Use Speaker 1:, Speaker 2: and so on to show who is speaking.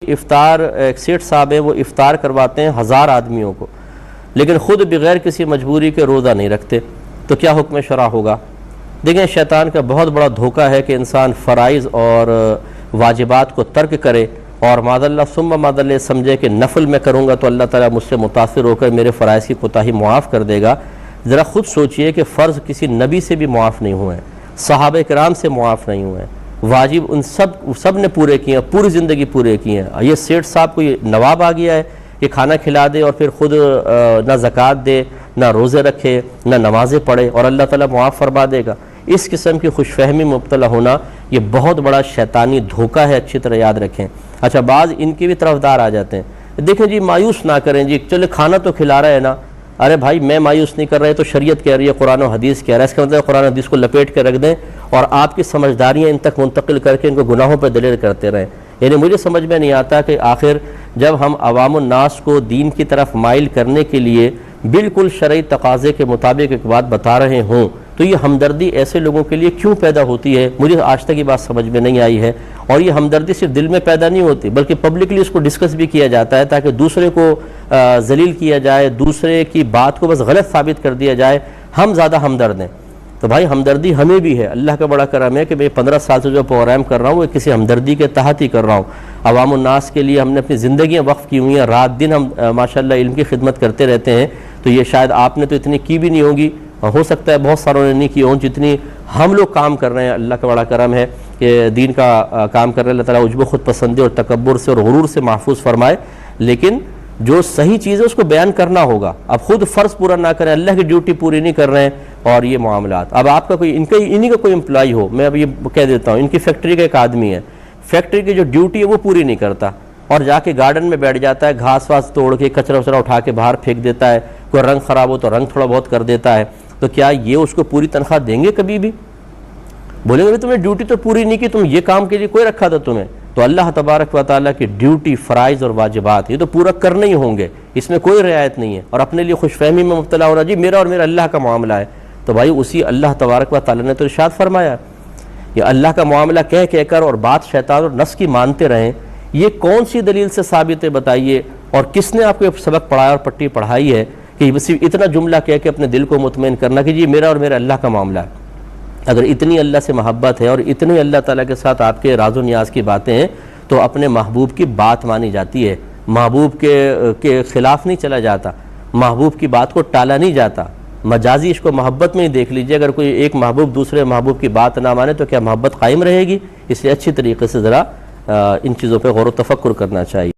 Speaker 1: افطار ایک سیٹ صاحب ہیں، وہ افطار کرواتے ہیں 1000 آدمیوں کو، لیکن خود بغیر کسی مجبوری کے روزہ نہیں رکھتے، تو کیا حکم شرع ہوگا؟ دیکھیں، شیطان کا بہت بڑا دھوکہ ہے کہ انسان فرائض اور واجبات کو ترک کرے اور معاذ اللہ ثم معاذ اللہ سمجھے کہ نفل میں کروں گا تو اللہ تعالیٰ مجھ سے متاثر ہو کر میرے فرائض کی کوتاہی معاف کر دے گا۔ ذرا خود سوچئے کہ فرض کسی نبی سے بھی معاف نہیں ہوئے ہیں، صحابہ کرام سے معاف نہیں ہوئے ہیں، واجب ان سب نے پورے کیے ہیں، پوری زندگی پورے کیے ہیں۔ یہ سیٹ صاحب کو یہ نواب آ گیا ہے کہ کھانا کھلا دے اور پھر خود نہ زکوٰۃ دے، نہ روزے رکھے، نہ نمازیں پڑھے اور اللہ تعالیٰ معاف فرما دے گا۔ اس قسم کی خوش فہمی مبتلا ہونا یہ بہت بڑا شیطانی دھوکہ ہے، اچھی طرح یاد رکھیں۔ اچھا، بعض ان کے بھی طرفدار آ جاتے ہیں، دیکھیں جی مایوس نہ کریں جی، چلے کھانا تو کھلا رہا ہے نا، ارے بھائی میں مایوس نہیں کر رہا ہے تو شریعت کہہ رہی ہے، قرآن و حدیث کہہ رہا ہے، اس کا مطلب قرآن و حدیث کو لپیٹ کے رکھ دیں اور آپ کی سمجھداریاں ان تک منتقل کر کے ان کو گناہوں پہ دلیر کرتے رہیں۔ یعنی مجھے سمجھ میں نہیں آتا کہ آخر جب ہم عوام الناس کو دین کی طرف مائل کرنے کے لیے بالکل شرعی تقاضے کے مطابق ایک بات بتا رہے ہوں تو یہ ہمدردی ایسے لوگوں کے لیے کیوں پیدا ہوتی ہے؟ مجھے آج تک یہ بات سمجھ میں نہیں آئی ہے۔ اور یہ ہمدردی صرف دل میں پیدا نہیں ہوتی بلکہ پبلکلی اس کو ڈسکس بھی کیا جاتا ہے تاکہ دوسرے کو ذلیل کیا جائے، دوسرے کی بات کو بس غلط ثابت کر دیا جائے، ہم زیادہ ہمدرد ہیں۔ تو بھائی ہمدردی ہمیں بھی ہے، اللہ کا بڑا کرم ہے کہ میں 15 سال سے جو پروگرام کر رہا ہوں وہ کسی ہمدردی کے تحت ہی کر رہا ہوں۔ عوام الناس کے لیے ہم نے اپنی زندگیاں وقف کی ہوئی ہیں، رات دن ہم ماشاءاللہ علم کی خدمت کرتے رہتے ہیں، تو یہ شاید آپ نے تو اتنی کی بھی نہیں ہوگی، ہو سکتا ہے بہت ساروں نے نہیں کی ہوں جتنی ہم لوگ کام کر رہے ہیں۔ اللہ کا بڑا کرم ہے کہ دین کا کام کر رہے ہیں، اللہ تعالیٰ عجب و خود پسندی اور تکبر سے اور غرور سے محفوظ فرمائے، لیکن جو صحیح چیز ہے اس کو بیان کرنا ہوگا۔ اب خود فرض پورا نہ کریں، اللہ کی ڈیوٹی پوری نہیں کر رہے ہیں اور یہ معاملات۔ اب آپ کا کوئی انہی کا کوئی امپلائی ہو، میں اب یہ کہہ دیتا ہوں، ان کی فیکٹری کا ایک آدمی ہے، فیکٹری کی جو ڈیوٹی ہے وہ پوری نہیں کرتا اور جا کے گارڈن میں بیٹھ جاتا ہے، گھاس واس توڑ کے کچرا وچرا اٹھا کے باہر پھینک دیتا ہے، کوئی رنگ خراب ہو تو رنگ تھوڑا بہت کر دیتا ہے، تو کیا یہ اس کو پوری تنخواہ دیں گے کبھی بھی؟ بولیں گے تم نے ڈیوٹی تو پوری نہیں کی، تم یہ کام کے لیے کوئی رکھا تھا تمہیں؟ تو اللہ تبارک و تعالیٰ کی ڈیوٹی، فرائض اور واجبات یہ تو پورا کرنے ہی ہوں گے، اس میں کوئی رعایت نہیں ہے۔ اور اپنے لیے خوش فہمی میں مبتلا ہونا جی میرا اور میرا اللہ کا معاملہ ہے، تو بھائی اسی اللہ تبارک و تعالیٰ نے تو ارشاد فرمایا یہ اللہ کا معاملہ کہہ کر اور بات شیطان اور نفس کی مانتے رہیں، یہ کون سی دلیل سے ثابت ہے بتائیے؟ اور کس نے آپ کو سبق پڑھایا اور پٹی پڑھائی ہے کہ صرف اتنا جملہ کہہ کے اپنے دل کو مطمئن کرنا کہ جی میرا اور میرا اللہ کا معاملہ ہے؟ اگر اتنی اللہ سے محبت ہے اور اتنی اللہ تعالیٰ کے ساتھ آپ کے راز و نیاز کی باتیں ہیں تو اپنے محبوب کی بات مانی جاتی ہے، محبوب کے خلاف نہیں چلا جاتا، محبوب کی بات کو ٹالا نہیں جاتا۔ مجازی عشق و محبت میں ہی دیکھ لیجئے، اگر کوئی ایک محبوب دوسرے محبوب کی بات نہ مانے تو کیا محبت قائم رہے گی؟ اس لیے اچھی طریقے سے ذرا ان چیزوں پہ غور و تفکر کرنا چاہیے۔